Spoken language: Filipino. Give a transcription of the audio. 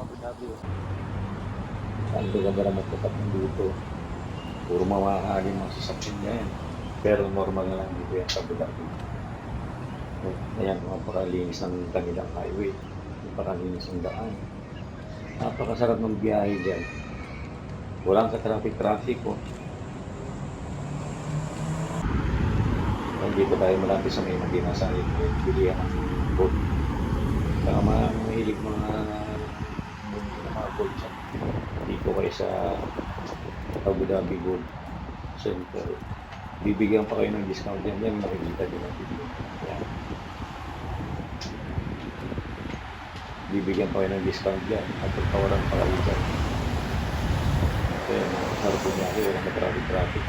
Abu Dhabi. Saan ka ba naman tapat dito? Puro mamahaling mga sasakyan niya yan. Pero normal na lang dito yan sa Abu Dhabi. Ayan, napakalinis ng kanilang highway. Napakalinis ng daan. Napakasarap ng biyahe dyan. Walang ka-traffic-traffic oh. Dito tayo malapit sa may Medina sa bilihan ng gold. Saka mahilig mga gold dyan. Dito kayo sa Abu Dhabi Gold Center. Bibigyan pa kayo ng discount dyan. Yan makikita din natin. Yan. Bibigyan pa kayo ng discount dyan. At pagkawalan pa kayo dyan. Kaya sarap po niya. Walang traffic.